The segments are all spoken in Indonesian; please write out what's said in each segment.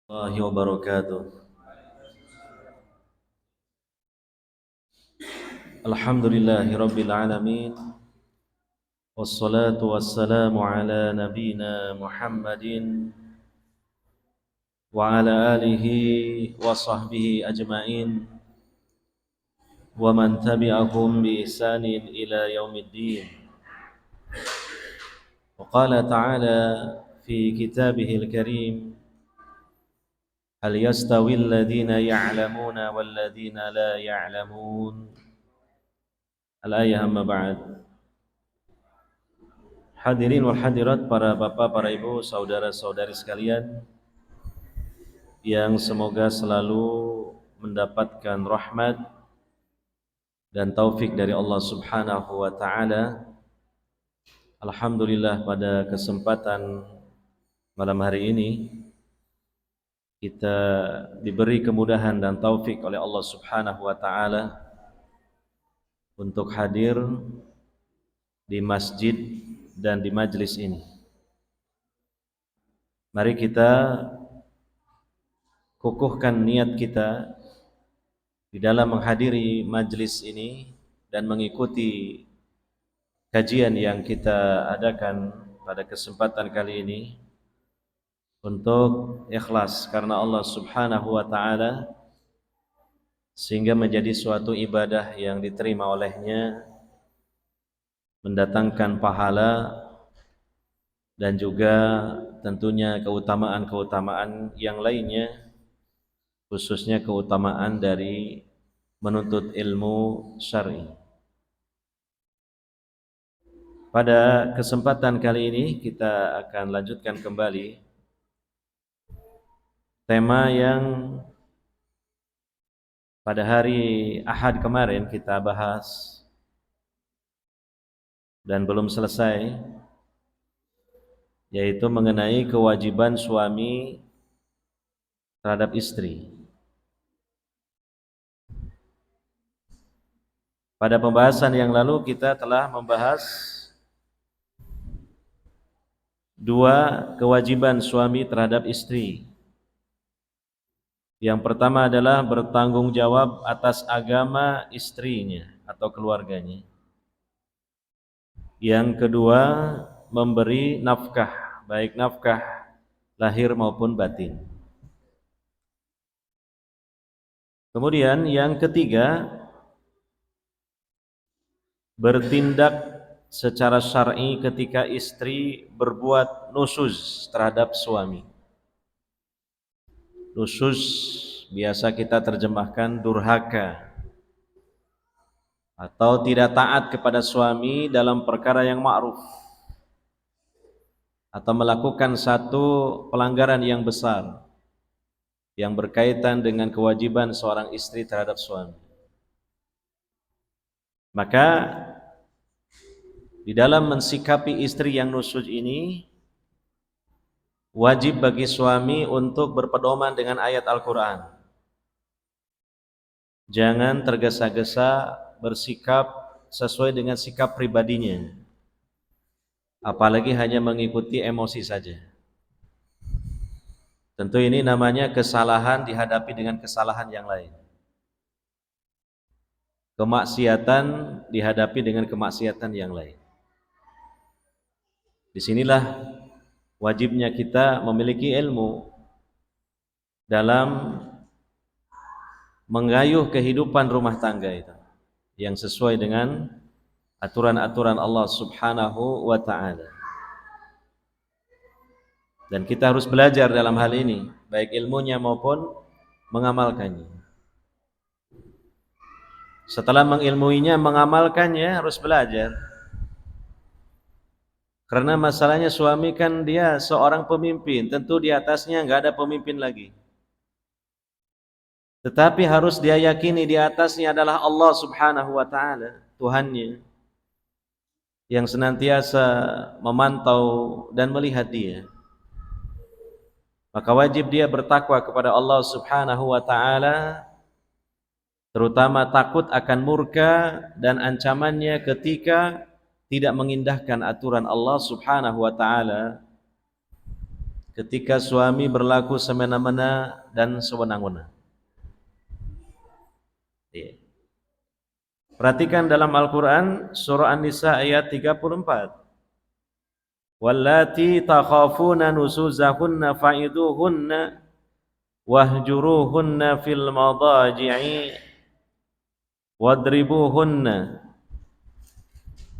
الله وبركاته. الحمد لله رب العالمين، والصلاة والسلام على نبينا محمد وعلى آله وصحبه أجمعين ومن تبعهم بإحسان إلى يوم الدين. وقال تعالى في كتابه الكريم: هل يستوي الذين يعلمون والذين لا يعلمون. Al-ayah, amma ba'd. Hadirin wal hadirat, para bapak, para ibu, saudara-saudari sekalian yang semoga selalu mendapatkan rahmat dan taufik dari Allah Subhanahu wa taala. Alhamdulillah, pada kesempatan malam hari ini kita diberi kemudahan dan taufik oleh Allah Subhanahu wa taala untuk hadir di masjid dan di majlis ini. Mari kita kukuhkan niat kita di dalam menghadiri majlis ini dan mengikuti kajian yang kita adakan pada kesempatan kali ini untuk ikhlas karena Allah Subhanahu wa taala, sehingga menjadi suatu ibadah yang diterima olehnya, mendatangkan pahala dan juga tentunya keutamaan-keutamaan yang lainnya, khususnya keutamaan dari menuntut ilmu syar'i. Pada kesempatan kali ini kita akan lanjutkan kembali tema yang pada hari Ahad kemarin kita bahas dan belum selesai, yaitu mengenai kewajiban suami terhadap istri. Pada pembahasan yang lalu kita telah membahas dua kewajiban suami terhadap istri. Yang pertama adalah bertanggung jawab atas agama istrinya atau keluarganya. Yang kedua, memberi nafkah, baik nafkah lahir maupun batin. Kemudian yang ketiga, bertindak secara syar'i ketika istri berbuat nusyuz terhadap suami. Nusyuz biasa kita terjemahkan durhaka atau tidak taat kepada suami dalam perkara yang ma'ruf, atau melakukan satu pelanggaran yang besar yang berkaitan dengan kewajiban seorang istri terhadap suami. Maka di dalam mensikapi istri yang nusyuz ini, wajib bagi suami untuk berpedoman dengan ayat Al-Quran. Jangan tergesa-gesa bersikap sesuai dengan sikap pribadinya, apalagi hanya mengikuti emosi saja. Tentu ini namanya kesalahan dihadapi dengan kesalahan yang lain. Kemaksiatan dihadapi dengan kemaksiatan yang lain. Disinilah wajibnya kita memiliki ilmu dalam menggayuh kehidupan rumah tangga itu yang sesuai dengan aturan-aturan Allah Subhanahu wa ta'ala. Dan kita harus belajar dalam hal ini, baik ilmunya maupun mengamalkannya. Setelah mengilmuinya, mengamalkannya harus belajar. Karena masalahnya suami kan dia seorang pemimpin, tentu di atasnya nggak ada pemimpin lagi. Tetapi harus dia yakini di atasnya adalah Allah Subhanahu wa ta'ala, Tuhannya, yang senantiasa memantau dan melihat dia. Maka wajib dia bertakwa kepada Allah Subhanahu wa ta'ala, terutama takut akan murka dan ancamannya ketika tidak mengindahkan aturan Allah Subhanahu wa ta'ala. ketika suami berlaku semena-mena dan sewenang-wenang. Perhatikan dalam Al-Quran surah An-Nisa ayat 34. Wallati takhafuna nusuzahunna fa'iduhunna wahjuruhunna fil madaji'i wadribuhunna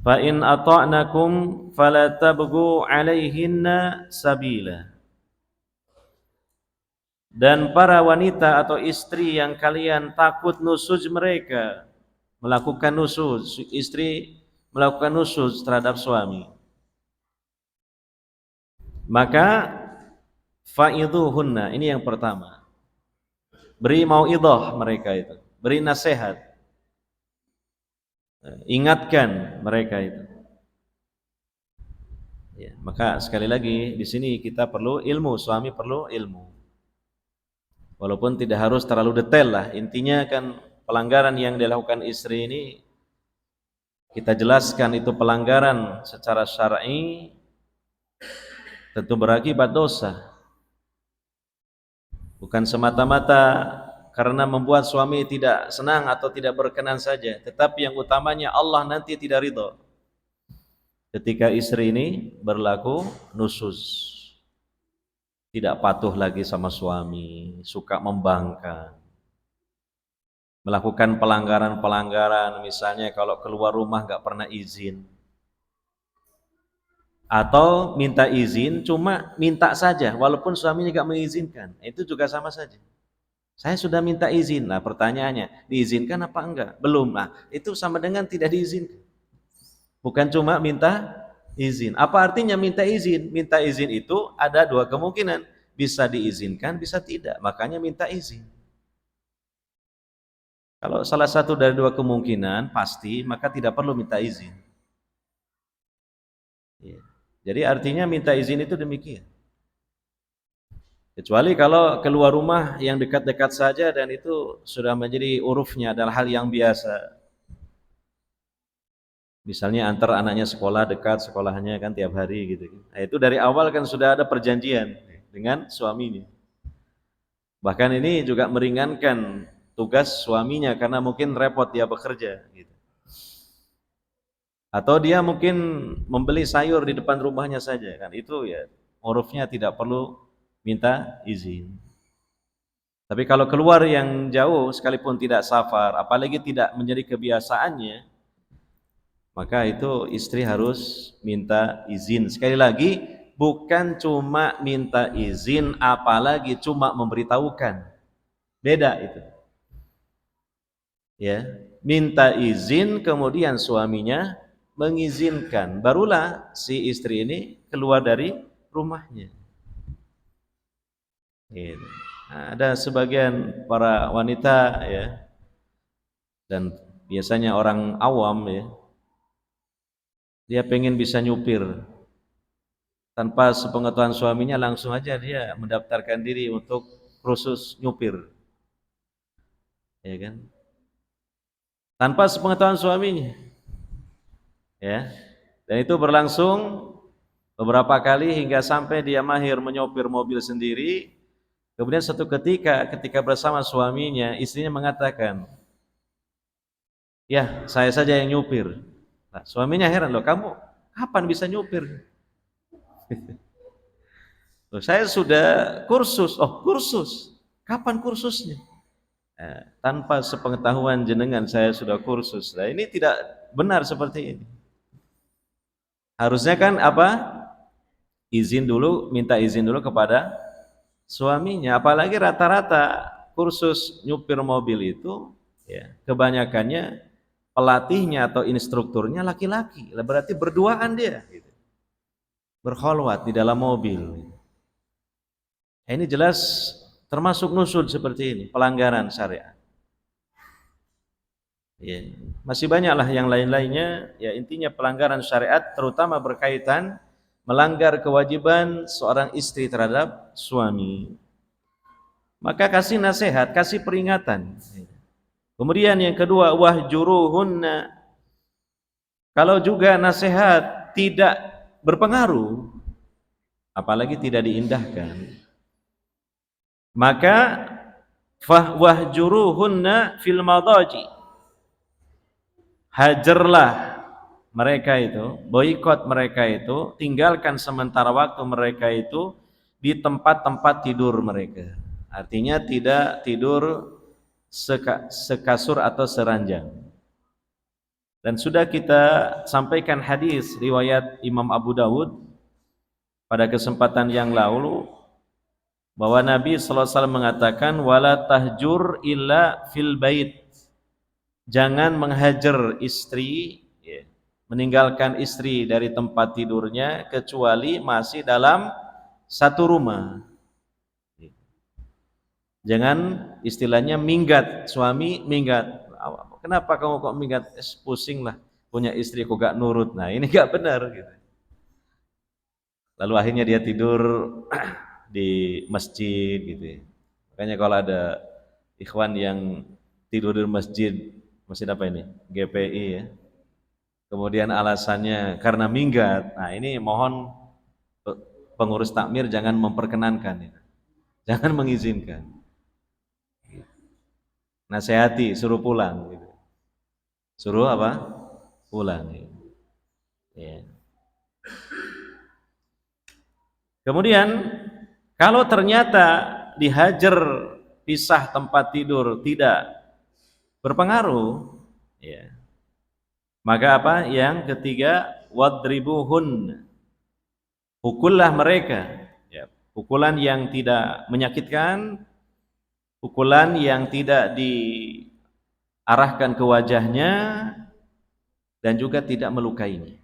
fa in ata'nakum fala tabghu 'alaihinna sabila. Dan para wanita atau istri yang kalian takut nusuz mereka, melakukan nusuz, istri melakukan nusuz terhadap suami, maka fa'idhuhunna, ini yang pertama, beri mauidhah mereka itu, beri nasihat, ingatkan mereka itu. Ya, maka sekali lagi di sini kita perlu ilmu, suami perlu ilmu. Walaupun tidak harus terlalu detail lah, intinya kan pelanggaran yang dilakukan istri ini kita jelaskan itu pelanggaran secara syar'i, tentu berakibat dosa. Bukan semata-mata karena membuat suami tidak senang atau tidak berkenan saja, tetapi yang utamanya Allah nanti tidak ridho ketika istri ini berlaku nusuz, tidak patuh lagi sama suami, suka membangkang, melakukan pelanggaran-pelanggaran, misalnya kalau keluar rumah nggak pernah izin, atau minta izin cuma minta saja walaupun suaminya nggak mengizinkan, itu juga sama saja. Saya sudah minta izin, nah pertanyaannya diizinkan apa enggak? Belum, nah itu sama dengan tidak diizinkan. Bukan cuma minta izin. Apa artinya minta izin? Minta izin itu ada dua kemungkinan, bisa diizinkan, bisa tidak. Makanya minta izin. Kalau salah satu dari dua kemungkinan pasti, maka tidak perlu minta izin. Ya. Jadi artinya minta izin itu demikian. Kecuali kalau keluar rumah yang dekat-dekat saja dan itu sudah menjadi urufnya, adalah hal yang biasa. Misalnya antar anaknya sekolah dekat, sekolahnya kan tiap hari gitu. Nah, itu dari awal kan sudah ada perjanjian dengan suaminya. Bahkan ini juga meringankan tugas suaminya karena mungkin repot dia bekerja gitu. Atau dia mungkin membeli sayur di depan rumahnya saja kan, itu ya urufnya tidak perlu minta izin. Tapi kalau keluar yang jauh sekalipun tidak safar, apalagi tidak menjadi kebiasaannya, maka itu istri harus minta izin. Sekali lagi, bukan cuma minta izin, apalagi cuma memberitahukan. Beda itu. Ya, minta izin kemudian suaminya mengizinkan, barulah si istri ini keluar dari rumahnya. Gitu. Nah, ada sebagian para wanita ya, dan biasanya orang awam ya, dia pengen bisa nyupir, tanpa sepengetahuan suaminya langsung aja dia mendaftarkan diri untuk kursus nyupir, ya kan? Tanpa sepengetahuan suaminya, ya. Dan itu berlangsung beberapa kali hingga sampai dia mahir menyopir mobil sendiri. Kemudian suatu ketika bersama suaminya, istrinya mengatakan, ya saya saja yang nyupir. Nah, suaminya heran, loh kamu kapan bisa nyupir? Loh, saya sudah kursus. Oh kursus, kapan kursusnya? Tanpa sepengetahuan jenengan saya sudah kursus. Nah ini tidak benar seperti ini. Harusnya kan apa? Izin dulu, minta izin dulu kepada suaminya. Apalagi rata-rata kursus nyupir mobil itu ya kebanyakannya pelatihnya atau instrukturnya laki-laki. Berarti berduaan dia gitu. Berkholwat di dalam mobil. Ini jelas termasuk nusud seperti ini, pelanggaran syariat. Ya, masih banyaklah yang lain-lainnya. Ya intinya pelanggaran syariat terutama berkaitan melanggar kewajiban seorang istri terhadap suami. Maka kasih nasihat, kasih peringatan. Kemudian yang kedua, wahjuruhunna. Kalau juga nasihat tidak berpengaruh, apalagi tidak diindahkan, maka fahwahjuruhunna fil madaji, hajarlah mereka itu, boikot mereka itu, tinggalkan sementara waktu mereka itu di tempat-tempat tidur mereka. Artinya tidak tidur sekasur atau seranjang. Dan sudah kita sampaikan hadis riwayat Imam Abu Dawud pada kesempatan yang lalu, bahwa Nabi SAW mengatakan wala tahjur illa fil bait, jangan menghajar istri, meninggalkan istri dari tempat tidurnya kecuali masih dalam satu rumah. Jangan istilahnya minggat, suami minggat. Kenapa kamu kok minggat? Pusing lah, punya istri kok gak nurut. Nah ini gak benar gitu. Lalu akhirnya dia tidur di masjid gitu ya. Makanya kalau ada ikhwan yang tidur di masjid, masjid apa ini? GPI ya. Kemudian alasannya karena minggat. Nah ini mohon pengurus takmir jangan memperkenankan ya. Jangan mengizinkan. Nasihati, suruh pulang gitu. Suruh apa? Pulang ya. Ya. Kemudian kalau ternyata dihajar pisah tempat tidur tidak berpengaruh, ya, maka apa? Yang ketiga, wadribuhun, pukullah mereka, ya, pukulan yang tidak menyakitkan, pukulan yang tidak diarahkan ke wajahnya dan juga tidak melukainya.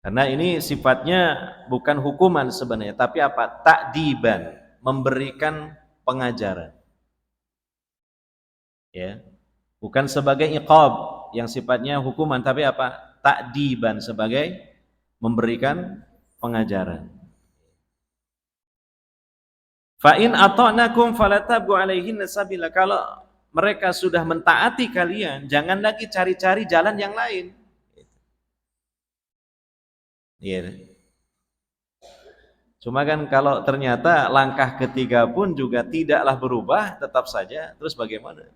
Karena ini sifatnya bukan hukuman sebenarnya, tapi apa? Ta'diban, memberikan pengajaran. Ya. Bukan sebagai iqab yang sifatnya hukuman, tapi apa? Ta'diban, sebagai memberikan pengajaran. Fa in ata'nakum fala tabghu alaihinna sabila. Kalau mereka sudah mentaati kalian, jangan lagi cari-cari jalan yang lain. Iya. Cuma kan kalau ternyata langkah ketiga pun juga tidaklah berubah, tetap saja, terus bagaimana?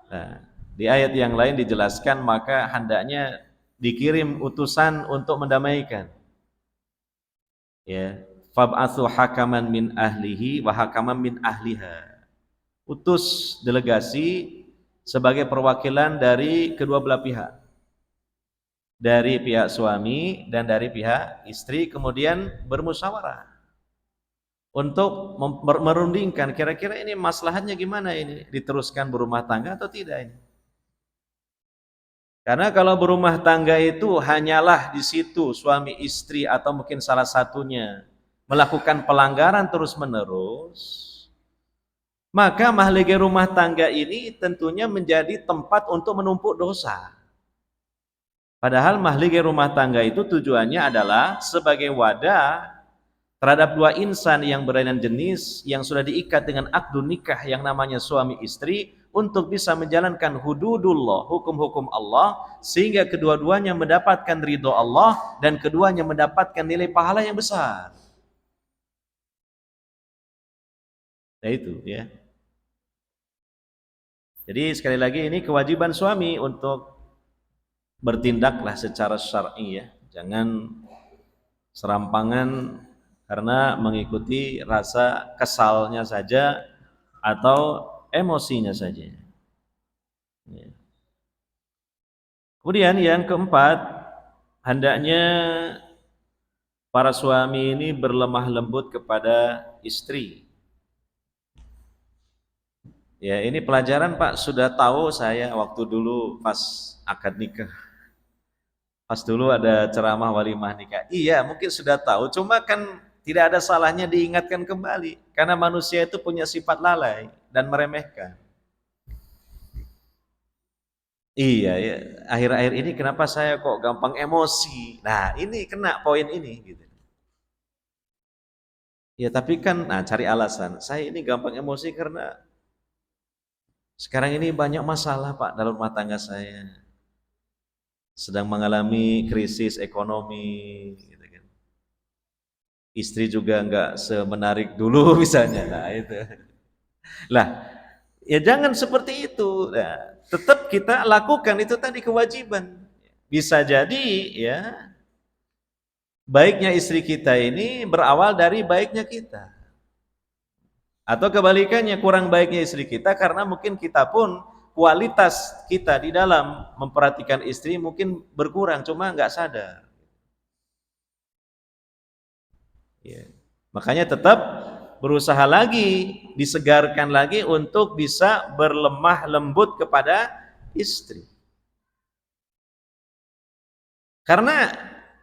Nah, di ayat yang lain dijelaskan maka hendaknya dikirim utusan untuk mendamaikan. Ya, fab'atsu hakaman min ahlihi wa hakaman min ahliha. Utus delegasi sebagai perwakilan dari kedua belah pihak. Dari pihak suami dan dari pihak istri, kemudian bermusyawarah untuk merundingkan kira-kira ini maslahatnya gimana, ini diteruskan berumah tangga atau tidak ini. Karena kalau berumah tangga itu hanyalah di situ suami istri atau mungkin salah satunya melakukan pelanggaran terus-menerus, maka mahligai rumah tangga ini tentunya menjadi tempat untuk menumpuk dosa. Padahal mahligai rumah tangga itu tujuannya adalah sebagai wadah terhadap dua insan yang berlainan jenis yang sudah diikat dengan akdu nikah yang namanya suami istri, untuk bisa menjalankan hududullah, hukum-hukum Allah, sehingga kedua-duanya mendapatkan ridho Allah dan keduanya mendapatkan nilai pahala yang besar. Nah itu ya. Jadi sekali lagi ini kewajiban suami untuk bertindaklah secara syar'i ya. Jangan serampangan karena mengikuti rasa kesalnya saja atau emosinya saja. Ya. Kemudian yang keempat, hendaknya para suami ini berlemah lembut kepada istri. Ya, ini pelajaran Pak, sudah tahu saya waktu dulu pas akad nikah. Pas dulu ada ceramah walimah nikah. Iya, mungkin sudah tahu, cuma kan tidak ada salahnya diingatkan kembali. Karena manusia itu punya sifat lalai dan meremehkan. Iya, ya. Akhir-akhir ini kenapa saya kok gampang emosi? Nah, ini kena poin ini gitu. Ya, tapi kan cari alasan. Saya ini gampang emosi karena sekarang ini banyak masalah, Pak, dalam rumah tangga saya. Sedang mengalami krisis ekonomi gitu kan. istri juga nggak semenarik dulu misalnya. Nah itu. Lah, ya jangan seperti itu. Nah, tetap kita lakukan itu tadi kewajiban. Bisa jadi ya baiknya istri kita ini berawal dari baiknya kita. Atau kebalikannya kurang baiknya istri kita karena mungkin kita pun kualitas kita di dalam memperhatikan istri mungkin berkurang cuma nggak sadar. Ya. Makanya tetap berusaha lagi, disegarkan lagi untuk bisa berlemah lembut kepada istri. Karena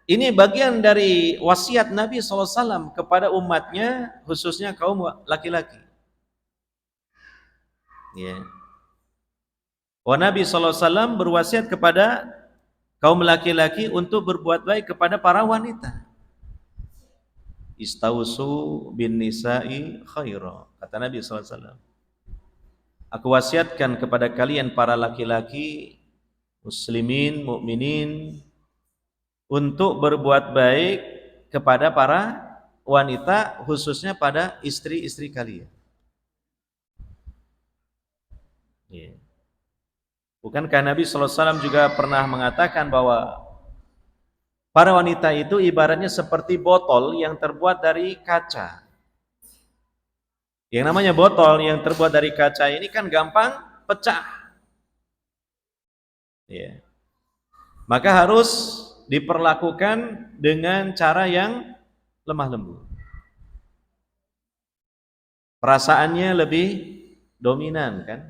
ini bagian dari wasiat Nabi SAW kepada umatnya, khususnya kaum laki-laki. Ya. Nabi SAW berwasiat kepada kaum laki-laki untuk berbuat baik kepada para wanita. Istausu bin nisa'i khaira, kata Nabi SAW. Aku wasiatkan kepada kalian para laki-laki muslimin, mukminin untuk berbuat baik kepada para wanita, khususnya pada istri-istri kalian. Yeah. Bukankah Nabi SAW juga pernah mengatakan bahwa para wanita itu ibaratnya seperti botol yang terbuat dari kaca. Yang namanya botol yang terbuat dari kaca ini kan gampang pecah. Yeah. Maka harus diperlakukan dengan cara yang lemah lembut. Perasaannya lebih dominan kan?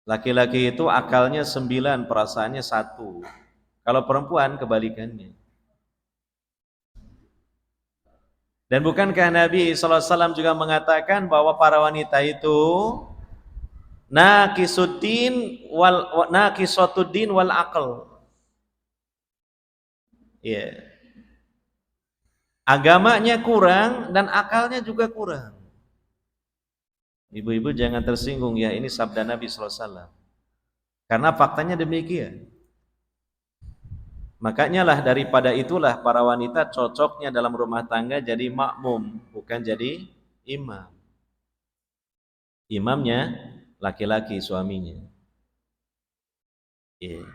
Laki-laki itu akalnya 9, perasaannya 1. Kalau perempuan kebalikannya. Dan bukankah Nabi SAW juga mengatakan bahwa para wanita itu nakisuddin wal aql. Ya. Agamanya kurang dan akalnya juga kurang. Ibu-ibu jangan tersinggung ya, ini sabda Nabi SAW. Karena faktanya demikian. Makanya lah daripada itulah para wanita cocoknya dalam rumah tangga jadi makmum, bukan jadi imam. Imamnya laki-laki suaminya. Yeah.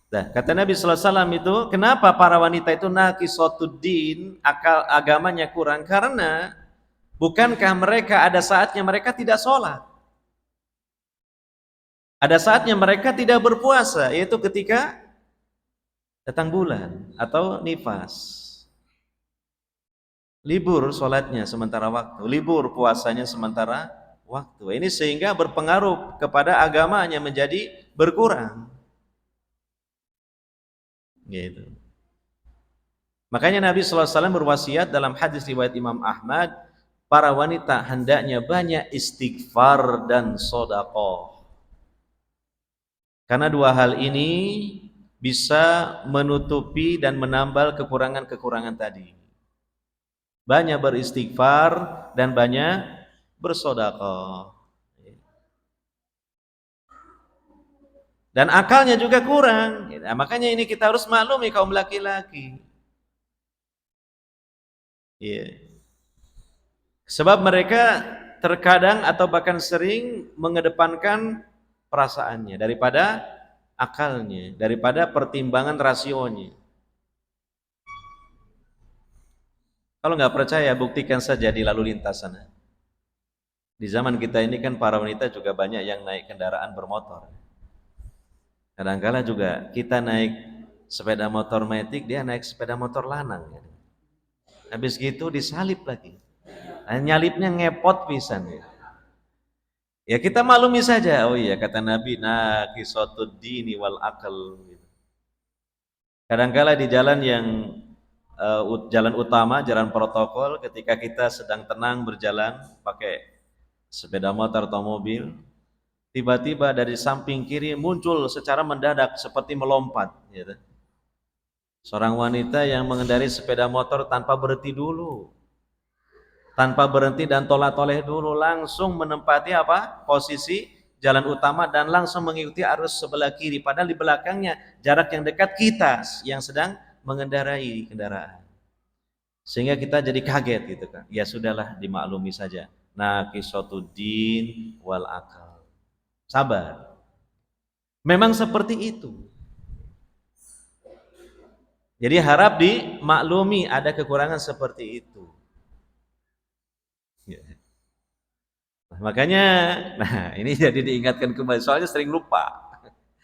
Nah, kata Nabi SAW itu, kenapa para wanita itu naqisotuddin, akal agamanya kurang? Karena bukankah mereka ada saatnya mereka tidak sholat? Ada saatnya mereka tidak berpuasa, yaitu ketika datang bulan atau nifas. Libur sholatnya sementara waktu, libur puasanya sementara waktu. Ini sehingga berpengaruh kepada agamanya menjadi berkurang. Gitu. Makanya Nabi SAW berwasiat dalam hadis riwayat Imam Ahmad, para wanita hendaknya banyak istighfar dan sedekah. Karena dua hal ini bisa menutupi dan menambal kekurangan-kekurangan tadi. Banyak beristighfar dan banyak bersedekah. Dan akalnya juga kurang. Nah, makanya ini kita harus maklumi kaum laki-laki. Yeah. Sebab mereka terkadang atau bahkan sering mengedepankan perasaannya daripada akalnya, daripada pertimbangan rasionya. Kalau nggak percaya, buktikan saja di lalu lintas sana. Di zaman kita ini kan para wanita juga banyak yang naik kendaraan bermotor. Kadang-kala juga kita naik sepeda motor metik, dia naik sepeda motor lanang. Habis gitu disalip lagi. Nah, nyalipnya ngepot pisan ya. Ya kita maklumi saja. Oh iya kata Nabi, naqisotuddini wal aql. Kadang-kala di jalan yang jalan utama, jalan protokol, ketika kita sedang tenang berjalan pakai sepeda motor atau mobil, tiba-tiba dari samping kiri muncul secara mendadak seperti melompat. Gitu. Seorang wanita yang mengendarai sepeda motor tanpa berhenti dulu, tanpa berhenti dan tolak-toleh dulu, langsung menempati apa? Posisi jalan utama dan langsung mengikuti arus sebelah kiri. Padahal di belakangnya jarak yang dekat kita yang sedang mengendarai kendaraan. Sehingga kita jadi kaget gitu kan. Ya sudahlah, dimaklumi saja. Naqisatuddin wal akal. Sabar. Memang seperti itu. Jadi harap dimaklumi ada kekurangan seperti itu. Ya. Nah, makanya, ini jadi diingatkan kembali. Soalnya sering lupa.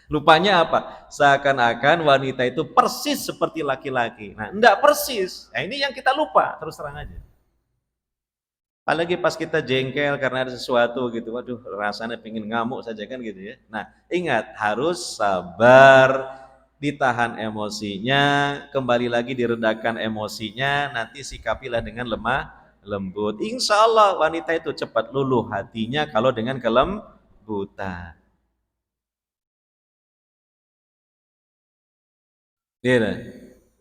Lupanya apa? Seakan-akan wanita itu persis seperti laki-laki. Nah, enggak persis. Nah, ini yang kita lupa, terus terang aja. Apalagi pas kita jengkel karena ada sesuatu gitu, waduh rasanya pengen ngamuk saja kan gitu ya. Nah, ingat harus sabar, ditahan emosinya, kembali lagi diredakan emosinya, nanti sikapilah dengan lemah lembut. Insya Allah wanita itu cepat luluh hatinya kalau dengan kelembutan. Gitu.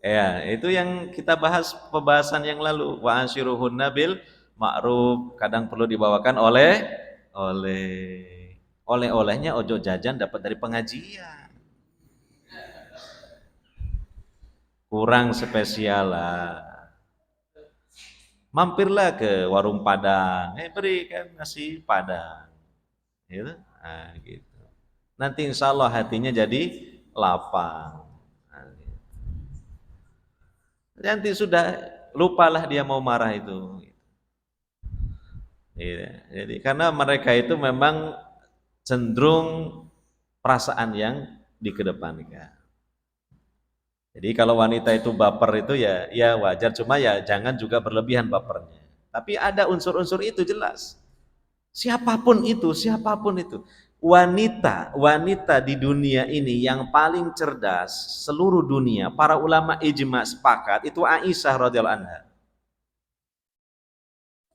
Ya, itu yang kita bahas pembahasan yang lalu. Wa asyiruhunna bil ma'ruf, kadang perlu dibawakan oleh oleh-olehnya ojo jajan dapat dari pengajian. Kurang spesial lah. Mampirlah ke warung Padang, berikan nasi Padang. Gitu. Nah, gitu. Nanti insya Allah hatinya jadi lapang. Nah, gitu. Nanti sudah lupalah dia mau marah itu. Iya, jadi karena mereka itu memang cenderung perasaan yang dikedepankan. Jadi kalau wanita itu baper itu ya wajar, cuma ya jangan juga berlebihan bapernya. Tapi ada unsur-unsur itu jelas. Siapapun itu. Wanita di dunia ini yang paling cerdas seluruh dunia, para ulama ijma sepakat itu Aisyah radhiyallahu anha.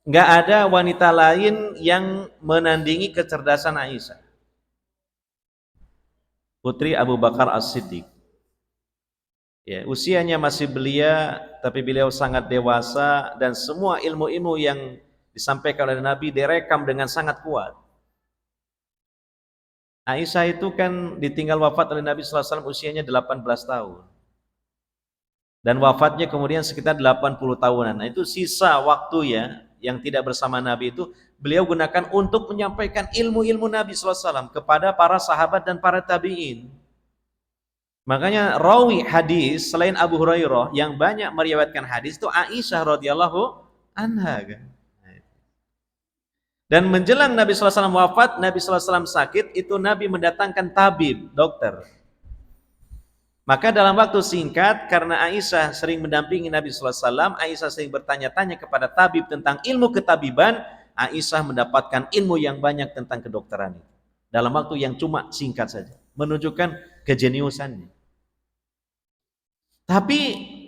Nggak ada wanita lain yang menandingi kecerdasan Aisyah. Putri Abu Bakar As-Siddiq. Ya, usianya masih belia, tapi beliau sangat dewasa dan semua ilmu-ilmu yang disampaikan oleh Nabi direkam dengan sangat kuat. Aisyah itu kan ditinggal wafat oleh Nabi SAW usianya 18 tahun. Dan wafatnya kemudian sekitar 80 tahunan. Nah, itu sisa waktu ya yang tidak bersama Nabi itu beliau gunakan untuk menyampaikan ilmu-ilmu Nabi SAW kepada para sahabat dan para tabi'in. Makanya rawi hadis selain Abu Hurairah yang banyak meriwayatkan hadis itu Aisyah radhiyallahu anha kan. Dan menjelang Nabi SAW wafat, Nabi SAW sakit, itu Nabi mendatangkan tabib, dokter. Maka dalam waktu singkat, karena Aisyah sering mendampingi Nabi SAW, Aisyah sering bertanya-tanya kepada tabib tentang ilmu ketabiban, Aisyah mendapatkan ilmu yang banyak tentang kedokteran itu. Dalam waktu yang cuma singkat saja, menunjukkan kejeniusannya. Tapi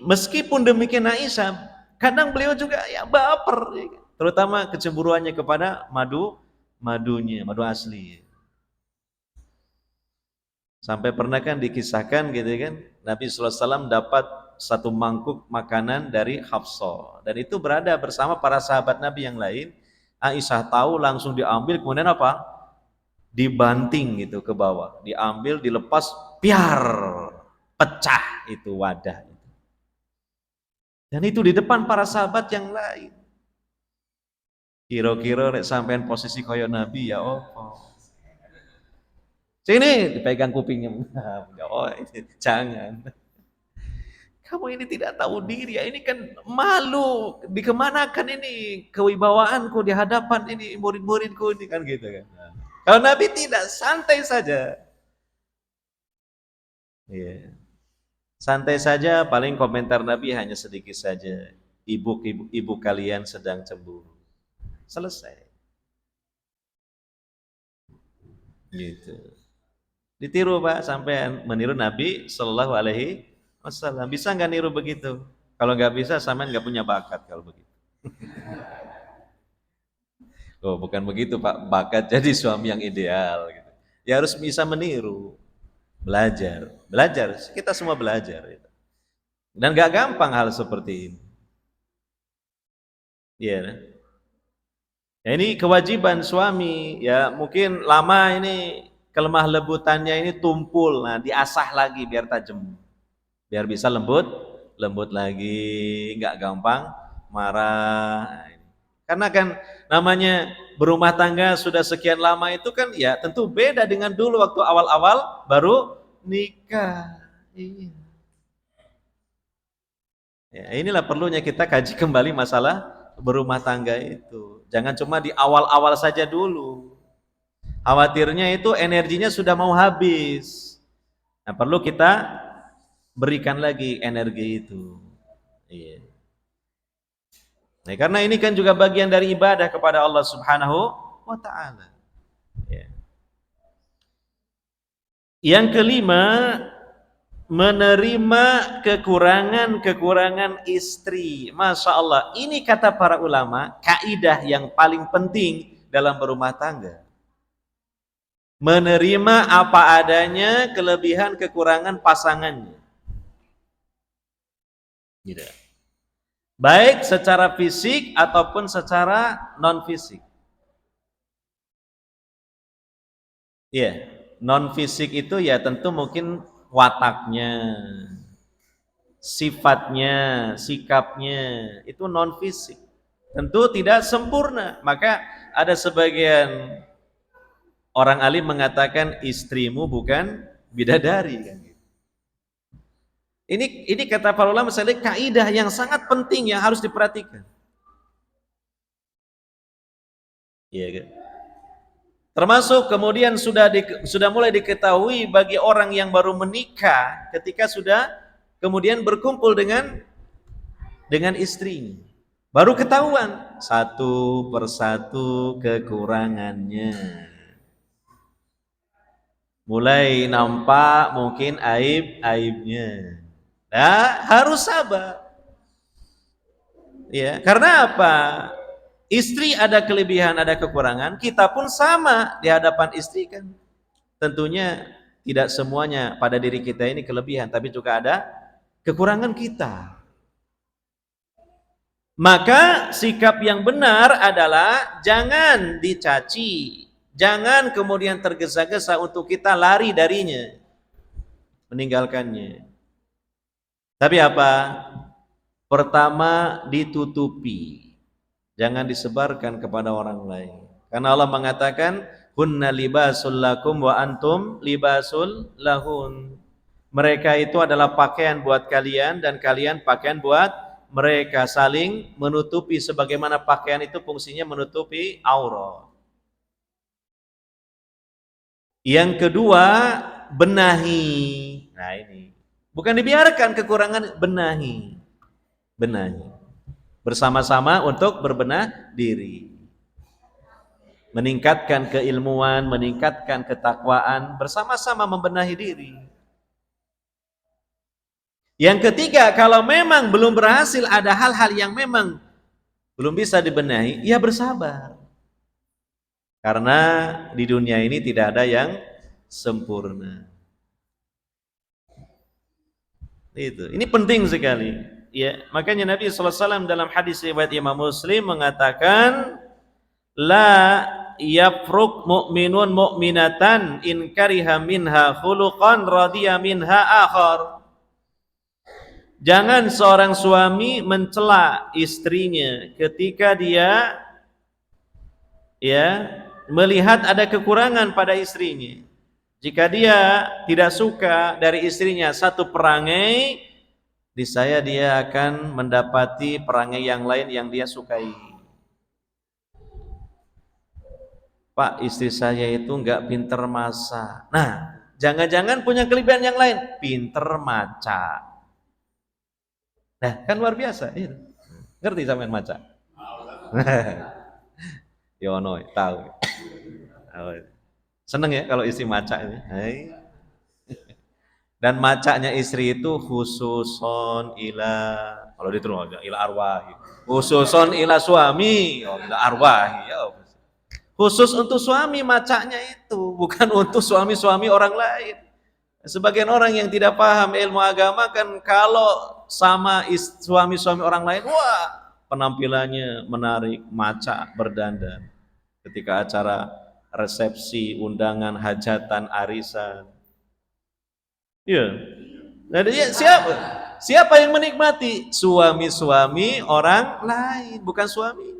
meskipun demikian Aisyah, kadang beliau juga ya baper, terutama kecemburuannya kepada madunya, madu asli. Sampai pernah kan dikisahkan gitu kan, Nabi SAW dapat satu mangkuk makanan dari Hafsah dan itu berada bersama para sahabat Nabi yang lain. Aisyah tahu langsung diambil, kemudian apa? Dibanting gitu ke bawah, diambil, dilepas, piar, pecah itu wadah. Dan itu di depan para sahabat yang lain. Kira-kira nek sampean posisi koyo Nabi ya opo. Sini dipegang kupingnya. Oh, jangan. Kamu ini tidak tahu diri ya, ini kan malu. Dikemanakan ini kewibawaanku di hadapan ini murid-muridku ini kan gitu kan. Kalau Nabi tidak, santai saja. Iya. Santai saja, paling komentar Nabi hanya sedikit saja. Ibu kalian sedang cemburu. Selesai. Gitu. Ditiru Pak, sampai meniru Nabi Shallallahu Alaihi Wasallam. Bisa nggak niru begitu? Kalau nggak bisa, sampean nggak punya bakat kalau begitu. Oh, bukan begitu Pak, bakat jadi suami yang ideal. Gitu. Ya harus bisa meniru, belajar. Kita semua belajar. Gitu. Dan nggak gampang hal seperti ini. Iya. Ya, ini kewajiban suami. Ya mungkin lama ini kelemah lembutannya ini tumpul. Nah diasah lagi biar tajam. Biar bisa lembut lagi, nggak gampang marah. Karena kan namanya berumah tangga sudah sekian lama itu kan ya tentu beda dengan dulu waktu awal-awal baru nikah. Iya. Ya, inilah perlunya kita kaji kembali masalah berumah tangga itu. Jangan cuma di awal-awal saja dulu. Khawatirnya itu energinya sudah mau habis. Nah, perlu kita berikan lagi energi itu. Iya. Nah, karena ini kan juga bagian dari ibadah kepada Allah Subhanahu wa taala. Ya. Yang kelima, menerima kekurangan-kekurangan istri. Masya Allah, ini kata para ulama, kaidah yang paling penting dalam berumah tangga. Menerima apa adanya kelebihan kekurangan pasangannya. Gitu. Baik secara fisik ataupun secara non fisik. Iya, non fisik itu ya tentu mungkin wataknya, sifatnya, sikapnya itu non fisik. Tentu tidak sempurna. Maka ada sebagian orang alim mengatakan istrimu bukan bidadari kan. Ini kata para ulama misalnya kaidah yang sangat penting yang harus diperhatikan. Iya kan? Termasuk kemudian sudah mulai diketahui bagi orang yang baru menikah ketika sudah kemudian berkumpul dengan istrinya. Baru ketahuan satu persatu kekurangannya. Mulai nampak mungkin aib-aibnya. Nah, harus sabar. Ya, karena apa? Istri ada kelebihan, ada kekurangan, kita pun sama di hadapan istri kan. Tentunya tidak semuanya pada diri kita ini kelebihan, tapi juga ada kekurangan kita. Maka sikap yang benar adalah jangan dicaci, jangan kemudian tergesa-gesa untuk kita lari darinya, meninggalkannya. Tapi apa? Pertama ditutupi, jangan disebarkan kepada orang lain. Karena Allah mengatakan, hunna libasul lakum wa antum libasul lahun. Mereka itu adalah pakaian buat kalian dan kalian pakaian buat mereka, saling menutupi sebagaimana pakaian itu fungsinya menutupi aurat. Yang kedua, benahi. Nah ini, bukan dibiarkan kekurangan, benahi. Bersama-sama untuk berbenah diri. Meningkatkan keilmuan, meningkatkan ketakwaan, bersama-sama membenahi diri. Yang ketiga, kalau memang belum berhasil, ada hal-hal yang memang belum bisa dibenahi, ya bersabar. Karena di dunia ini tidak ada yang sempurna. Itu. Ini penting sekali. Ya, makanya Nabi SAW dalam hadis riwayat Imam Muslim mengatakan, la yafruq mu'minun mu'minatan in kariha minha khuluqan radiya minha akhar. Jangan seorang suami mencela istrinya ketika dia ya melihat ada kekurangan pada istrinya. Jika dia tidak suka dari istrinya satu perangai, niscaya dia akan mendapati perangai yang lain yang dia sukai. Pak, istri saya itu enggak pinter masak. Nah, jangan-jangan punya kelebihan yang lain, pinter maca. Nah, kan luar biasa. Ngerti sampean maca? Yono, tahu. Seneng ya kalau istri maca ini. Dan macanya istri itu khususon ila, kalau diterima ila arwahi. Khususon ila suami, ila arwahi. Ya, khusus untuk suami macanya itu, bukan untuk suami-suami orang lain. Sebagian orang yang tidak paham ilmu agama kan kalau sama suami-suami orang lain, wah penampilannya menarik, maca, berdandan. Ketika acara resepsi, undangan, hajatan, arisan. Iya. Jadi ya, siapa? Siapa yang menikmati? Suami-suami orang lain, bukan suami.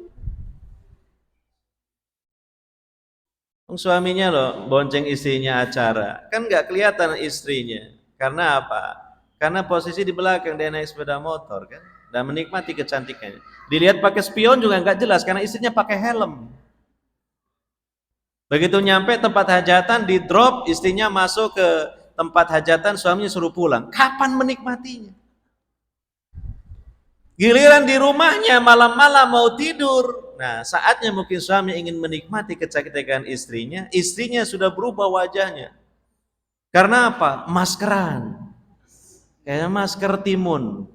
Suaminya loh bonceng istrinya acara, kan nggak kelihatan istrinya. Karena apa? Karena posisi di belakang dia naik sepeda motor kan, dan menikmati kecantikannya. Dilihat pakai spion juga nggak jelas karena istrinya pakai helm. Begitu nyampe tempat hajatan, di drop, istrinya masuk ke tempat hajatan, suaminya suruh pulang. Kapan menikmatinya? Giliran di rumahnya malam-malam mau tidur. Nah, saatnya mungkin suami ingin menikmati kecantikan istrinya, istrinya sudah berubah wajahnya. Karena apa? Maskeran. Kayak masker timun.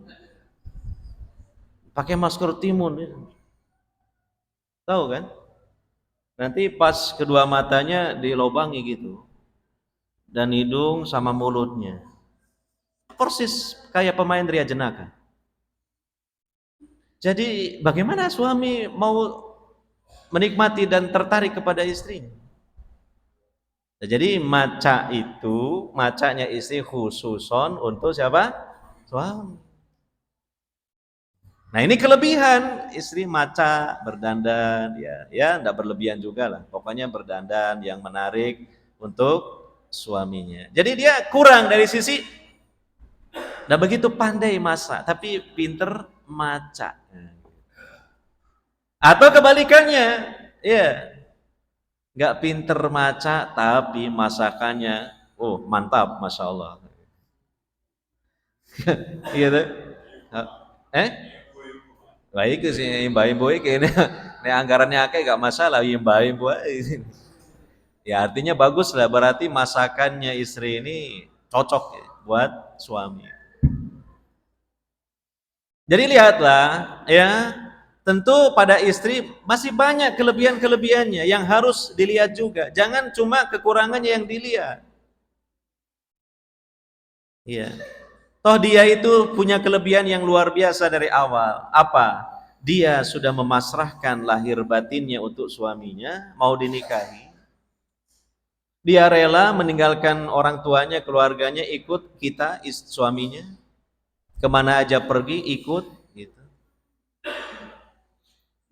Pakai masker timun. Tahu kan? Nanti pas kedua matanya dilobangi gitu. Dan hidung sama mulutnya. Persis kayak pemain Ria Jenaka. Jadi bagaimana suami mau menikmati dan tertarik kepada istrinya? Jadi macanya istri khususon untuk siapa? Suami. Nah ini kelebihan istri maca berdandan ya enggak berlebihan juga lah. Pokoknya berdandan yang menarik untuk suaminya. Jadi dia kurang dari sisi enggak begitu pandai masak, tapi pinter maca. Atau kebalikannya, ya, nggak pinter maca tapi masakannya, oh mantap, masya Allah. Gitu. Baik sih, imbau kayaknya, nih anggarannya akeh gak masalah, imbau. Ya artinya bagus lah, berarti masakannya istri ini cocok ya, buat suami. Jadi lihatlah, ya. Tentu pada istri masih banyak kelebihan-kelebihannya yang harus dilihat juga. Jangan cuma kekurangannya yang dilihat. Iya. Toh dia itu punya kelebihan yang luar biasa dari awal. Apa? Dia sudah memasrahkan lahir batinnya untuk suaminya, mau dinikahi. Dia rela meninggalkan orang tuanya, keluarganya, ikut kita, suaminya. Kemana aja pergi, ikut.